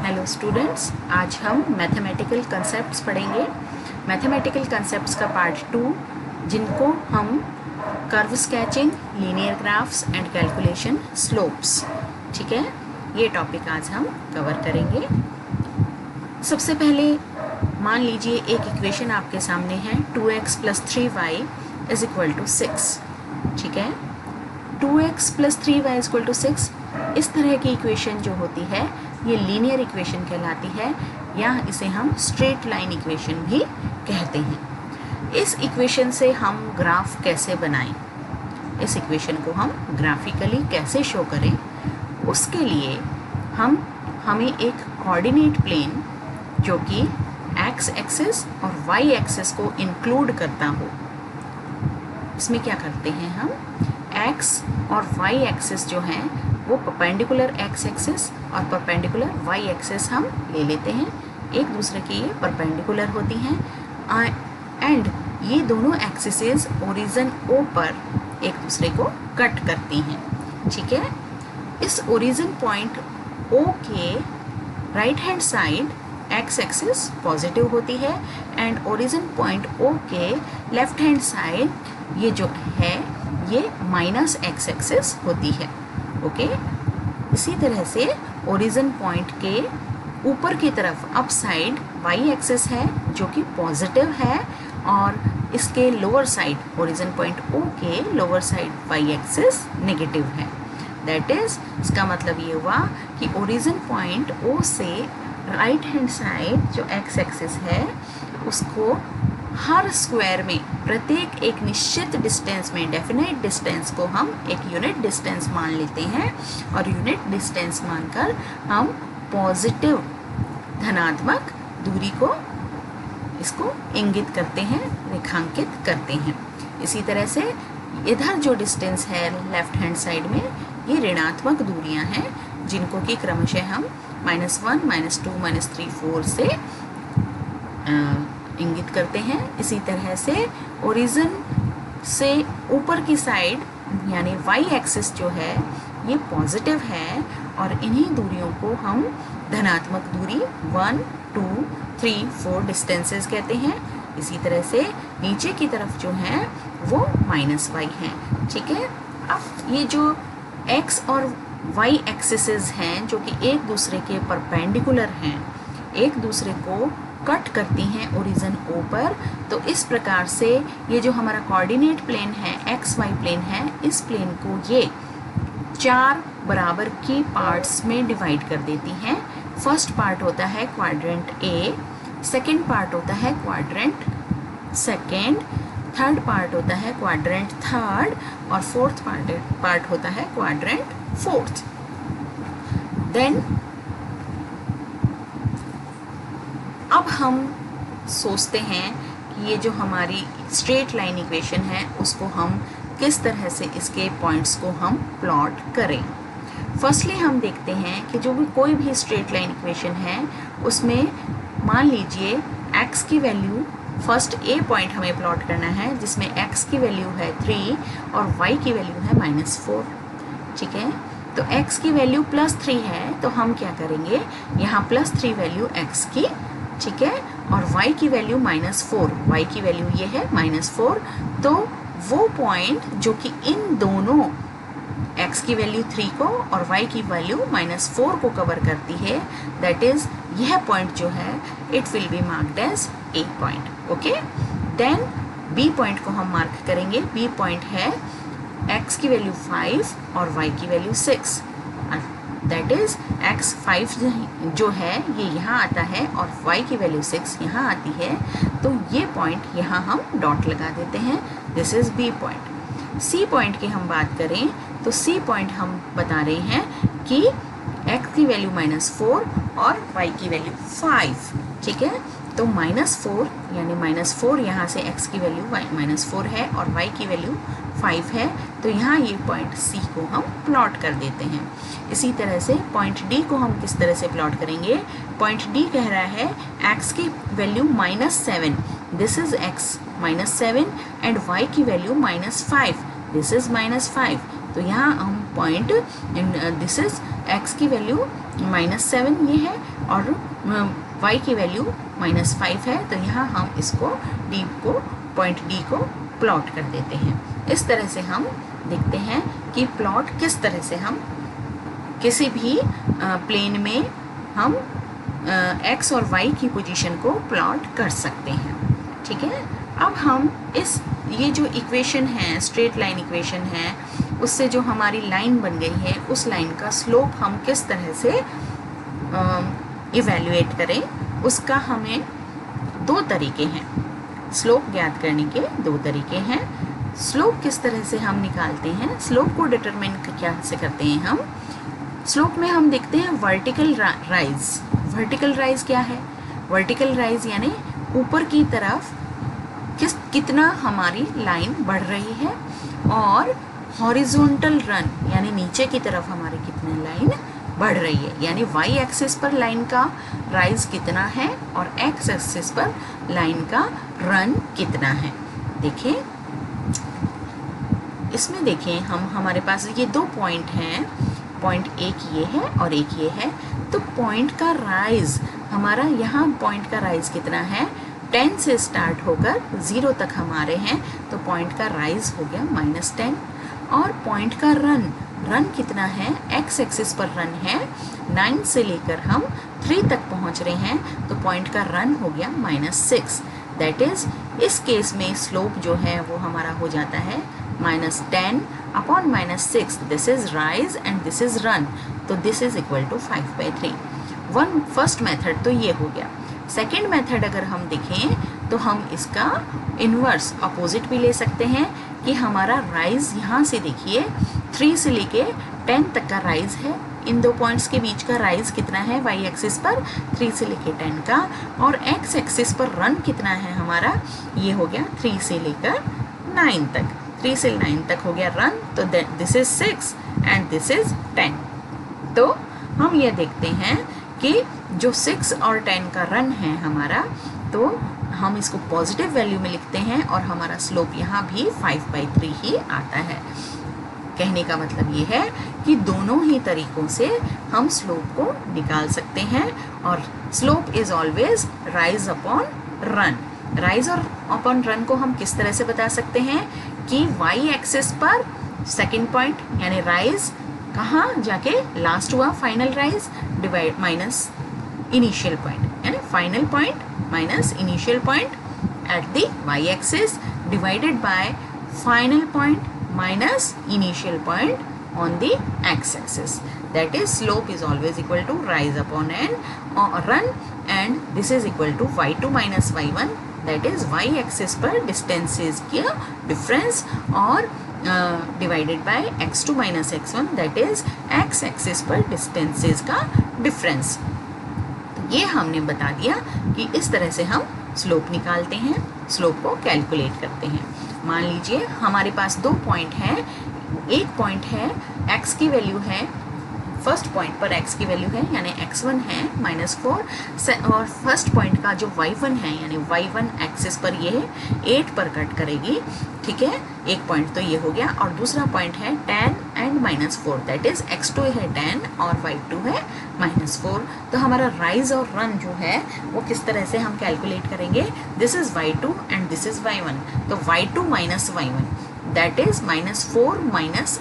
Hello students, आज हम mathematical concepts पढ़ेंगे। मैथमेटिकल कंसेप्ट्स का पार्ट 2, जिनको हम curve sketching, linear graphs and calculation slopes, ठीक है, ये टॉपिक आज हम कवर करेंगे। सबसे पहले मान लीजिए एक इक्वेशन आपके सामने है 2x + 3y = 6, ठीक है। 2x + 3y = 6 इस तरह की इक्वेशन जो होती है ये लीनियर इक्वेशन कहलाती है, या इसे हम स्ट्रेट लाइन इक्वेशन भी कहते हैं। इस इक्वेशन से हम ग्राफ कैसे बनाएं, इस इक्वेशन को हम ग्राफिकली कैसे शो करें, उसके लिए हमें एक कोऑर्डिनेट प्लेन जो कि एक्स एक्सिस और वाई एक्सिस को इंक्लूड करता हो, इसमें क्या करते हैं हम एक्स और वाई एक्सिस जो हैं वो परपेंडिकुलर एक्स एक्सिस और परपेंडिकुलर वाई एक्सिस हम ले लेते हैं। एक दूसरे के ये परपेंडिकुलर होती हैं एंड ये दोनों एक्सिसेस ओरिजिन ओ पर एक दूसरे को कट करती हैं, ठीक है। इस ओरिजिन पॉइंट ओ के right hand side x axis positive होती है एंड ओरिजिन पॉइंट ओ के लेफ्ट हैंड साइड ये जो है ये माइनस एक्स एक्सिस होती है, ओके। इसी तरह से ओरिजिन पॉइंट के ऊपर की तरफ अप साइड वाई एक्सिस है जो कि पॉजिटिव है, और इसके lower side origin point O के lower side Y axis negative है। दैट इज, इसका मतलब ये हुआ कि ओरिजिन पॉइंट ओ से राइट हैंड साइड जो एक्स एक्सिस है उसको हर स्क्वायर में प्रत्येक एक निश्चित डिस्टेंस में, डेफिनेट डिस्टेंस को हम एक यूनिट डिस्टेंस मान लेते हैं, और यूनिट डिस्टेंस मानकर हम पॉजिटिव धनात्मक दूरी को इसको इंगित करते हैं, रेखांकित करते हैं। इसी तरह से इधर जो डिस्टेंस है लेफ्ट हैंड साइड में ये ऋणात्मक दूरियां हैं, जिनको कि क्रमशः हम -1, -2, -3, 4 से इंगित करते हैं। इसी तरह से ओरिजिन से ऊपर की साइड यानी वाई एक्सिस जो है ये पॉजिटिव है, और इन्हीं दूरियों को हम धनात्मक दूरी 1, 2, 3, 4 डिस्टेंसेस कहते हैं। इसी तरह से नीचे की तरफ जो है वो -y है, ठीक है। अब ये जो x और y एक्सिसेस हैं जो कि एक दूसरे के परपेंडिकुलर हैं, एक दूसरे को कट करती हैं ओरिजिन ओ पर, तो इस प्रकार से ये जो हमारा कोऑर्डिनेट प्लेन है एक्स वाई प्लेन है, इस प्लेन को ये 4 बराबर की पार्ट्स में डिवाइड कर देती हैं। फर्स्ट पार्ट होता है क्वाड्रेंट ए, सेकंड पार्ट होता है क्वाड्रेंट सेकंड, थर्ड पार्ट होता है क्वाड्रेंट थर्ड, और फोर्थ पार्ट होता है क्वाड्रेंट फोर्थ। देन अब हम सोचते हैं कि ये जो हमारी स्ट्रेट लाइन इक्वेशन है उसको हम किस तरह से इसके पॉइंट्स को हम प्लॉट करें। फर्स्टली हम देखते हैं कि जो भी कोई भी स्ट्रेट लाइन इक्वेशन है उसमें मान लीजिए x की वैल्यू, फर्स्ट a पॉइंट हमें प्लॉट करना है जिसमें x की वैल्यू है 3 और y की वैल्यू है -4, ठीक है। तो x की वैल्यू +3 है, तो हम क्या करेंगे, यहाँ +3 वैल्यू x की, ठीक है, और y की वैल्यू -4, y की वैल्यू ये है -4, तो वो पॉइंट जो कि इन दोनों x की वैल्यू 3 को और y की वैल्यू -4 को कवर करती है, दैट इज यह पॉइंट जो है it will be marked as A point, okay. Then B point को हम मार्क करेंगे। B पॉइंट है x की वैल्यू 5 और y की वैल्यू 6, दैट इज x 5 जो है ये यहाँ आता है और y की वैल्यू 6 यहाँ आती है, तो ये पॉइंट यहाँ हम डॉट लगा देते हैं, this is B point. C point की हम बात करें तो C पॉइंट हम बता रहे हैं कि x की वैल्यू -4 और y की वैल्यू 5, ठीक है। तो -4 यानी -4 यहाँ से x की वैल्यू -4 है और y की वैल्यू 5 है, तो यहाँ ये पॉइंट C को हम प्लॉट कर देते हैं। इसी तरह से पॉइंट D को हम किस तरह से प्लॉट करेंगे, पॉइंट D कह रहा है x की value -7, this is x -7, and y की वैल्यू -5, दिस इज -5, तो यहाँ हम पॉइंट, दिस इज x की वैल्यू -7 ये है और y की वैल्यू -5 है। तो यहाँ हम इसको पॉइंट D को प्लॉट कर देते हैं। इस तरह से हम देखते हैं कि प्लॉट किस तरह से हम किसी भी प्लेन में हम x और y की पोजीशन को प्लॉट कर सकते हैं। ठीक है, अब हम ये जो इक्वेशन है, स्ट्रेट लाइन इक्वेशन है, उससे जो हमारी लाइन बन गई है, उस लाइन का स्लोप हम किस तरह से इवैल्यूएट करें, उसका हमें 2 तरीके हैं। स्लोप ज्ञात करने के 2 तरीके हैं। स्लोप किस तरह से हम निकालते हैं, स्लोप को डिटरमिन क्या से करते हैं हम। स्लोप में हम देखते हैं वर्टिकल राइज। वर्टिकल राइज क्या है? वर्टिकल राइज यानी ऊपर की तरफ कितना हमारी लाइन बढ़ रही है, और हॉरिजॉन्टल रन यानी नीचे की तरफ हमारी कितनी लाइन बढ़ रही है, यानी y एक्सिस पर लाइन का राइज कितना है और x एक्सिस पर लाइन का रन कितना है। देखें, इसमें देखें हमारे पास ये 2 पॉइंट हैं, पॉइंट एक ये है और एक ये है। तो पॉइंट का राइज हमारा, यहाँ पॉइंट का राइज कितना है, 10 से स्टार्ट होकर 0 तक हमारे हैं, तो पॉइंट का राइज हो गया -10। और पॉइंट का रन कितना है, x एक्सिस पर रन है 9 से लेकर हम 3 तक पहुंच रहे हैं, तो पॉइंट का रन हो गया -6। दैट इज, इस केस में स्लोप जो है वो हमारा हो जाता है -10 upon -6। This is rise and this is run, तो this is equal to 5/3। First method तो ये हो गया। सेकेंड मेथड अगर हम देखें तो हम इसका इन्वर्स अपोजिट भी ले सकते हैं कि हमारा राइज यहाँ से देखिए 3 से लेके 10 तक का राइज है। इन 2 पॉइंट्स के बीच का राइज कितना है y एक्सिस पर, 3 से लेके 10 का, और x एक्सिस पर रन कितना है हमारा, ये हो गया 3 से लेकर 9 तक। 3 से 9 तक हो गया रन, तो this is 6 and this is 10। तो हम ये देखते हैं कि जो 6 और 10 का रन है हमारा, तो हम इसको पॉजिटिव वैल्यू में लिखते हैं और हमारा स्लोप यहाँ भी 5/3 ही आता है। कहने का मतलब ये है कि दोनों ही तरीकों से हम स्लोप को निकाल सकते हैं, और slope is always rise upon run. Rise और अपॉन रन को हम किस तरह से बता सकते हैं कि y एक्सिस पर सेकेंड पॉइंट यानी राइज कहाँ जाके लास्ट हुआ, final rise divide minus initial point, यानी final point minus initial point at the y axis divided by final point minus initial point on the x axis. That is, slope is always equal to rise upon n or run, and this is equal to y2 minus y1. That is, y axis पर distances की difference और divided by x2 minus x1. That is, x axis पर distances का difference. ये हमने बता दिया कि इस तरह से हम स्लोप निकालते हैं, स्लोप को कैलकुलेट करते हैं। मान लीजिए हमारे पास 2 पॉइंट हैं। एक पॉइंट है x की वैल्यू है, फर्स्ट पॉइंट पर x की वैल्यू है यानी x1 है -4, और फर्स्ट पॉइंट का जो y1 है यानी y1 एक्सिस पर ये 8 पर कट करेगी। ठीक है, एक पॉइंट तो ये हो गया, और दूसरा पॉइंट है 10 एंड -4, दैट इज x2 है 10 और y2 है -4। तो हमारा राइज और रन जो है वो किस तरह से हम कैलकुलेट करेंगे, this is y2 and this is y1, तो y2 minus y1 that is -4 minus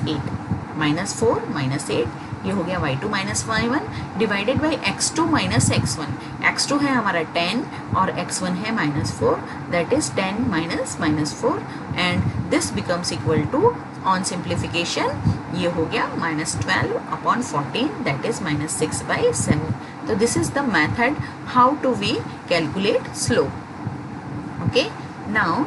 8, ये हो गया y2 minus y1 divided by x2 minus x1। x2 है हमारा 10 और x1 है -4, that is 10 minus -4, and this becomes equal to, on simplification ये हो गया -12 अपॉन 14, दैट इज -6/7। तो this is the method how to we calculate slope. Okay, now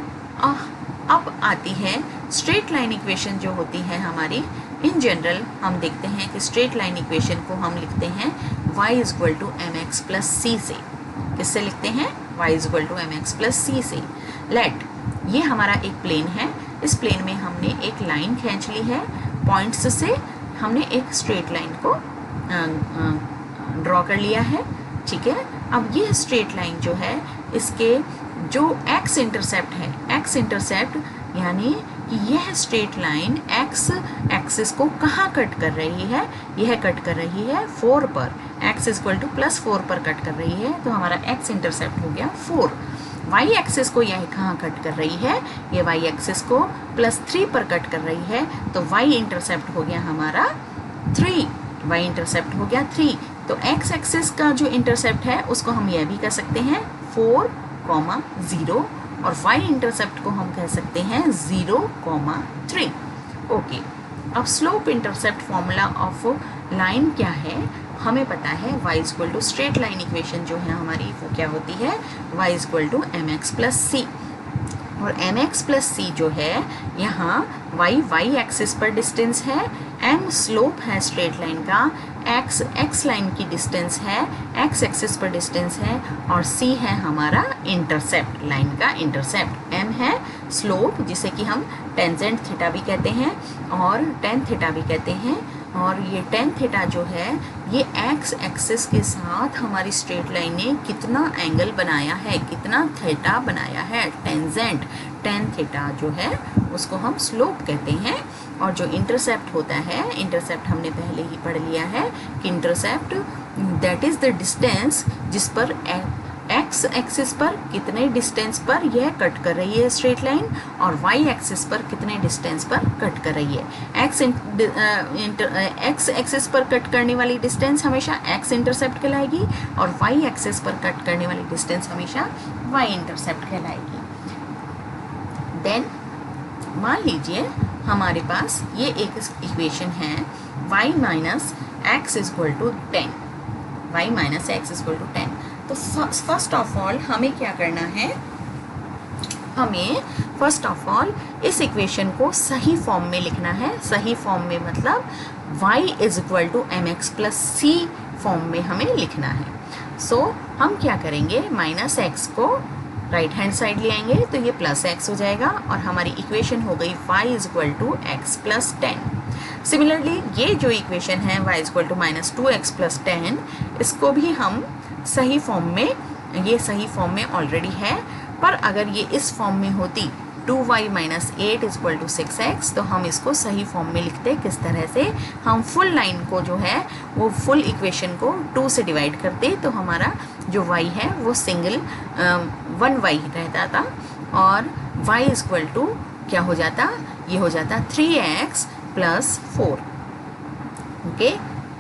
अब आती है स्ट्रेट लाइन इक्वेशन जो होती है हमारी। इन जनरल हम देखते हैं कि स्ट्रेट लाइन इक्वेशन को हम लिखते हैं y = mx + c से। किससे लिखते हैं, y = mx + c से। लेट, ये हमारा एक प्लेन है, इस प्लेन में हमने एक लाइन खींच ली है, पॉइंट्स से हमने एक स्ट्रेट लाइन को ड्रॉ कर लिया है। ठीक है, अब ये स्ट्रेट लाइन जो है, इसके जो x इंटरसेप्ट है, x इंटरसेप्ट यानी कि यह स्ट्रेट लाइन एक्स एक्सिस को कहाँ कट कर रही है, यह कट कर रही है 4 पर, x इक्वल टू +4 पर कट कर रही है, तो हमारा x इंटरसेप्ट हो गया 4। y एक्सिस को यह कहाँ कट कर रही है, ये y एक्सिस को +3 पर कट कर रही है, तो y इंटरसेप्ट हो गया हमारा 3, y इंटरसेप्ट हो गया 3। तो x एक्सिस का जो इंटरसेप्ट है उसको हम यह भी कह सकते हैं 4, 0 और y इंटरसेप्ट को हम कह सकते हैं 0, 3। ओके, अब slope intercept formula of line क्या है, हमें पता है y equal to straight line equation जो है हमारी वो क्या होती है, y equal to mx plus c. और mx प्लस सी जो है यहाँ y एक्सिस पर डिस्टेंस है, m स्लोप है स्ट्रेट लाइन का, x लाइन की डिस्टेंस है, x एक्सिस पर डिस्टेंस है, और c है हमारा इंटरसेप्ट, लाइन का इंटरसेप्ट। m है स्लोप जिसे कि हम टेंजेंट थीटा भी कहते हैं और टेन थीटा भी कहते हैं, और ये टेन थीटा जो है ये x एक्सिस के साथ हमारी स्ट्रेट लाइन ने कितना एंगल बनाया है, कितना थीटा बनाया है, टेंजेंट टेन थीटा जो है उसको हम स्लोप कहते हैं। और जो इंटरसेप्ट होता है, इंटरसेप्ट हमने पहले ही पढ़ लिया है कि intercept that is the distance जिस पर x एक्सिस पर कितने डिस्टेंस पर यह कट कर रही है स्ट्रेट लाइन, और y एक्सिस पर कितने डिस्टेंस पर कट कर रही है। x एक्सिस पर कट करने वाली डिस्टेंस हमेशा x इंटरसेप्ट कहलाएगी, और y एक्सिस पर कट करने वाली डिस्टेंस हमेशा y इंटरसेप्ट कहलाएगी। देन मान लीजिए हमारे पास ये एक इक्वेशन है y minus x equal to 10, y minus x equal to 10। तो फर्स्ट ऑफ ऑल हमें क्या करना है, हमें फर्स्ट ऑफ ऑल इस इक्वेशन को सही फॉर्म में लिखना है। सही फॉर्म में मतलब y is equal to mx plus c form में हमें लिखना है। सो हम क्या करेंगे, माइनस एक्स को राइट हैंड साइड ले आएंगे तो ये प्लस एक्स हो जाएगा, और हमारी इक्वेशन हो गई y is equal to x plus 10। Similarly ये जो इक्वेशन है y is equal to -2x plus 10, इसको भी हम सही फॉर्म में, ये सही फॉर्म में ऑलरेडी है, पर अगर ये इस फॉर्म में होती 2y minus 8 is equal to 6x, तो हम इसको सही फॉर्म में लिखते किस तरह से, हम फुल लाइन को जो है वो फुल इक्वेशन को 2 से डिवाइड करते, तो हमारा जो y है वो सिंगल 1y रहता था, और y इज इक्वल टू क्या हो जाता, ये हो जाता 3x प्लस 4। ओके,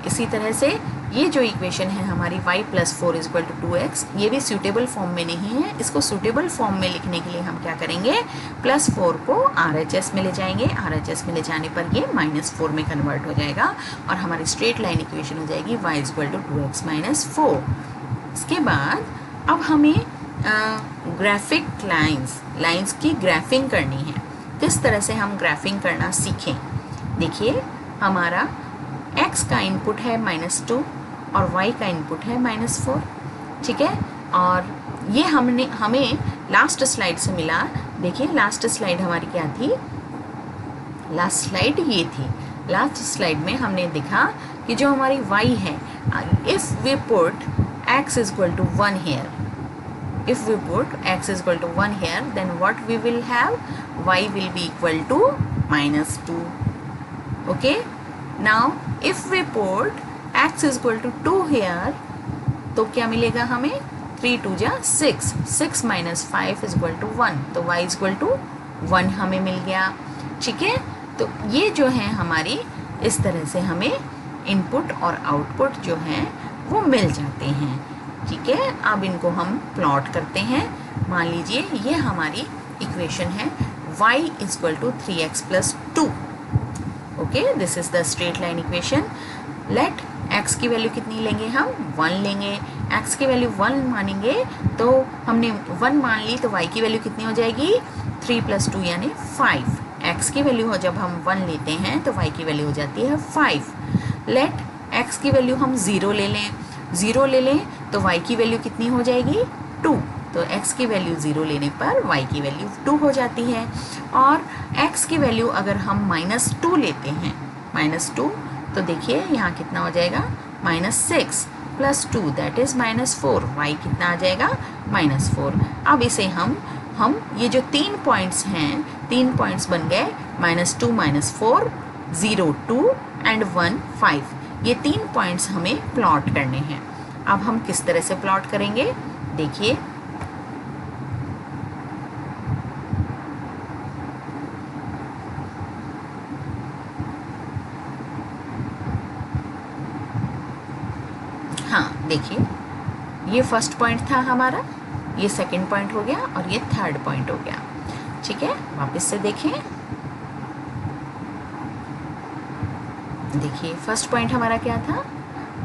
इसी तरह से ये जो इक्वेशन है हमारी y plus 4 is equal to 2x, ये भी सूटेबल फॉर्म में नहीं है। इसको सूटेबल फॉर्म में लिखने के लिए हम क्या करेंगे, +4 को RHS में ले जाएंगे, RHS में ले जाने पर ये -4 में कन्वर्ट हो जाएगा, और हमारी स्ट्रेट लाइन इक्वेशन हो जाएगी y is equal to 2x minus 4। इसके बाद अब हमें ग्राफिक लाइंस की ग्राफिंग करनी है। किस तरह से हम ग्राफिंग करना सीखें, देखिए हमारा x का इनपुट है -2 और y का इनपुट है -4, ठीक है। और ये हमें लास्ट स्लाइड से मिला। देखिए लास्ट स्लाइड हमारी क्या थी, लास्ट स्लाइड ये थी। लास्ट स्लाइड में हमने देखा कि जो हमारी y है, if we put x is equal to 1 here, if we put x is equal to 1 here, then what we will have, y will be equal to -2. Okay, now if we put x is equal to 2 here, तो क्या मिलेगा हमें, 3 2 जा 6, 6 minus 5 is equal to 1, तो y is equal to 1 हमें मिल गया, ठीक है। तो ये जो है हमारी, इस तरह से हमें इनपुट और आउटपुट जो हैं वो मिल जाते हैं, ठीक है। अब इनको हम प्लॉट करते हैं। मान लीजिए ये हमारी इक्वेशन है y is equal to 3x plus 2। Okay, this is the straight line equation. Let x की वैल्यू कितनी लेंगे, हम 1 लेंगे। x की वैल्यू 1 मानेंगे तो हमने 1 मान ली, तो y की वैल्यू कितनी हो जाएगी, 3 + 2 यानी 5। x की वैल्यू हो, जब हम 1 लेते हैं तो y की वैल्यू हो जाती है 5। लेट x की वैल्यू हम 0 ले लें, 0 ले लें तो y की वैल्यू कितनी हो जाएगी, 2। तो x की वैल्यू 0 लेने पर y की वैल्यू 2 हो जाती है। और x की वैल्यू अगर हम -2 लेते हैं, -2, तो देखिए यहाँ कितना हो जाएगा, -6 + 2 दैट इज़ -4, y कितना आ जाएगा, -4। अब इसे हम ये जो 3 पॉइंट्स हैं 3 पॉइंट्स बन गए -2 -4 0 2 एंड 1 5। ये 3 पॉइंट्स हमें प्लॉट करने हैं। अब हम किस तरह से प्लॉट करेंगे देखिए। हाँ देखिए, ये फर्स्ट पॉइंट था हमारा, ये सेकंड पॉइंट हो गया और ये थर्ड पॉइंट हो गया। ठीक है, वापस से देखें। देखिए फर्स्ट पॉइंट हमारा क्या था,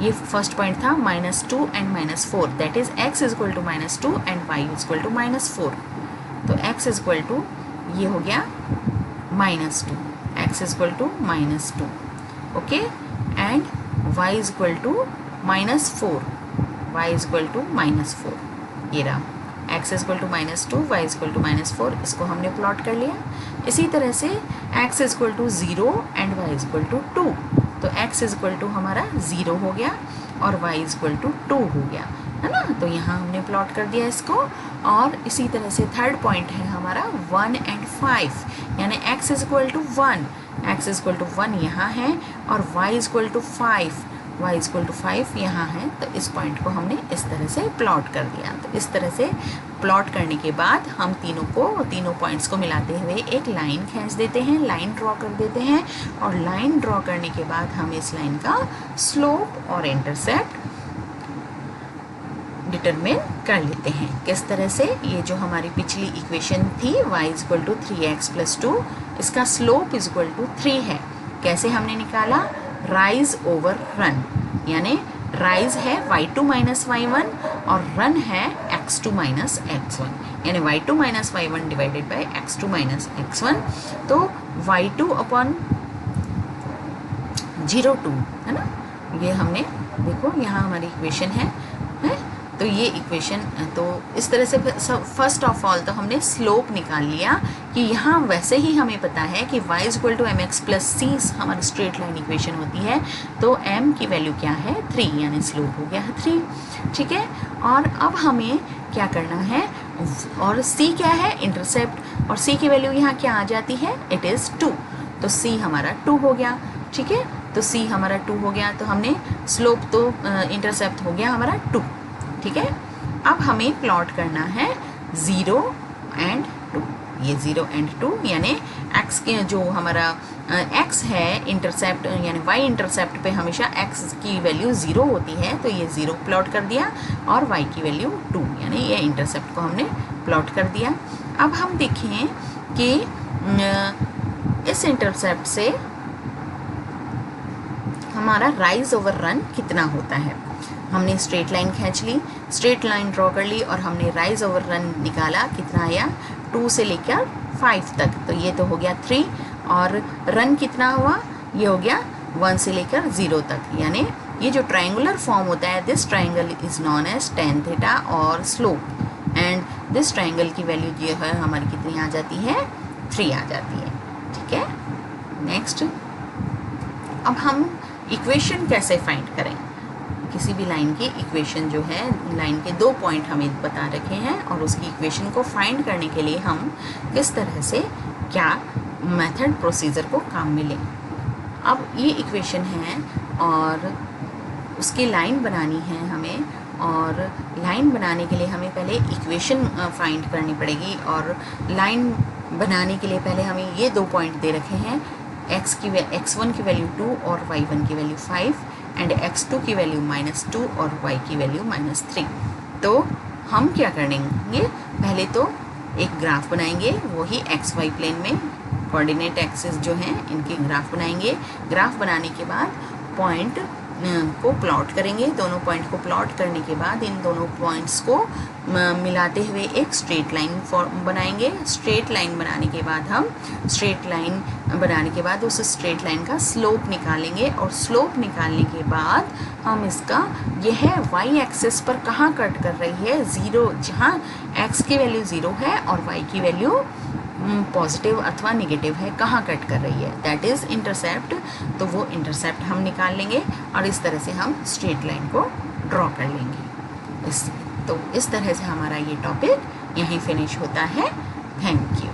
ये फर्स्ट पॉइंट था -2 and -4, that is x is equal to -2 and y is equal to -4। तो x इज इक्वल टू ये हो गया -2, x is equal to -2, okay, and y is equal to -4, y is equal to -4। ये रहा x is equal to -2, y is equal to -4, इसको हमने plot कर लिया। इसी तरह से x is equal to 0 and y is equal to 2, तो x इज इक्वल टू हमारा 0 हो गया और y इज इक्वल टू 2 हो गया, है ना। तो यहाँ हमने प्लॉट कर दिया इसको। और इसी तरह से थर्ड पॉइंट है हमारा 1 एंड 5, यानी x is equal to 1, x is equal to 1 यहाँ है और y is equal to 5, y is equal to 5 यहाँ है। तो इस पॉइंट को हमने इस तरह से प्लॉट कर दिया। तो इस तरह से प्लॉट करने के बाद हम तीनों पॉइंट्स को मिलाते हुए एक लाइन खींच देते हैं, लाइन ड्रॉ कर देते हैं। और लाइन ड्रॉ करने के बाद हम इस लाइन का स्लोप और इंटरसेप्ट डिटरमिन कर लेते हैं। किस तरह से, ये जो हमारी पिछली इक्वेशन थी y is equal to 3x + 2, इसका स्लोप इज इक्वल टू 3 है। कैसे हमने निकाला, राइज ओवर रन, यानी राइज है y2 - y1 और रन है x2 - x1, यानी y2 - y1 divided by x2 - x1। तो y2 अपॉन 0 2, है ना। ये हमने देखो यहाँ हमारी इक्वेशन है। तो ये इक्वेशन, तो इस तरह से फर्स्ट ऑफ ऑल तो हमने स्लोप निकाल लिया कि यहाँ वैसे ही हमें पता है कि y is equal to mx + c हमारी स्ट्रेट लाइन इक्वेशन होती है। तो m की वैल्यू क्या है 3, यानी स्लोप हो गया है 3। ठीक है, और अब हमें क्या करना है, और c क्या है इंटरसेप्ट, और c की वैल्यू यहाँ क्या आ जाती है, इट इज़ 2। तो c हमारा 2 हो गया। ठीक है, तो c हमारा 2 हो गया। तो हमने स्लोप तो इंटरसेप्ट हो गया हमारा 2। ठीक है, अब हमें प्लॉट करना है 0 एंड 2, ये 0 एंड 2, यानी x के जो हमारा x है इंटरसेप्ट, यानी y इंटरसेप्ट पे हमेशा x की वैल्यू 0 होती है, तो ये 0 प्लॉट कर दिया, और y की वैल्यू 2, यानी ये इंटरसेप्ट को हमने प्लॉट कर दिया। अब हम देखें कि इस इंटरसेप्ट से हमारा राइज ओवर रन कितना होता है। हमने स्ट्रेट लाइन खींच ली, स्ट्रेट लाइन ड्रॉ कर ली, और हमने राइज ओवर रन निकाला, कितना आया 2 से लेकर 5 तक। तो ये तो हो गया 3, और रन कितना हुआ, ये हो गया 1 से लेकर 0 तक। यानी ये जो ट्रायंगुलर फॉर्म होता है, this triangle is known as tan theta और स्लोप, एंड दिस ट्रायंगल की वैल्यू जो है हमारी कितनी आ जाती है, 3 आ जाती है। ठीक है, नेक्स्ट अब हम इक्वेशन कैसे फाइंड करें। किसी भी लाइन की इक्वेशन जो है, लाइन के 2 पॉइंट हमें बता रखे हैं, और उसकी इक्वेशन को फाइंड करने के लिए हम किस तरह से क्या मेथड प्रोसीजर को काम में लें। अब ये इक्वेशन है और उसकी लाइन बनानी है हमें, और लाइन बनाने के लिए हमें पहले इक्वेशन फाइंड करनी पड़ेगी। और लाइन बनाने के लिए पहले हमें ये 2 पॉइंट दे रखे हैं, x1 की वैल्यू 2 और y1 की वैल्यू 5, एंड x2 की वैल्यू -2 और y की वैल्यू -3। तो हम क्या करेंगे, पहले तो एक ग्राफ बनाएंगे, वही xy प्लेन में कोऑर्डिनेट एक्सिस जो हैं इनके ग्राफ बनाएंगे। ग्राफ बनाने के बाद पॉइंट को प्लॉट करेंगे, दोनों पॉइंट को प्लॉट करने के बाद इन दोनों पॉइंट्स को मिलाते हुए एक स्ट्रेट लाइन बनाएंगे। स्ट्रेट लाइन बनाने के बाद हम उस स्ट्रेट लाइन का स्लोप निकालेंगे, और स्लोप निकालने के बाद हम इसका यह y एक्सिस पर कहाँ कट कर रही है, 0, जहाँ x की वैल्यू 0 है और y की वैल्यू पॉजिटिव अथवा नेगेटिव है, कहाँ कट कर रही है, दैट इज़ इंटरसेप्ट। तो वो इंटरसेप्ट हम निकाल लेंगे, और इस तरह से हम स्ट्रेट लाइन को ड्रॉ कर लेंगे। तो इस तरह से हमारा ये टॉपिक यहीं फिनिश होता है। Thank you.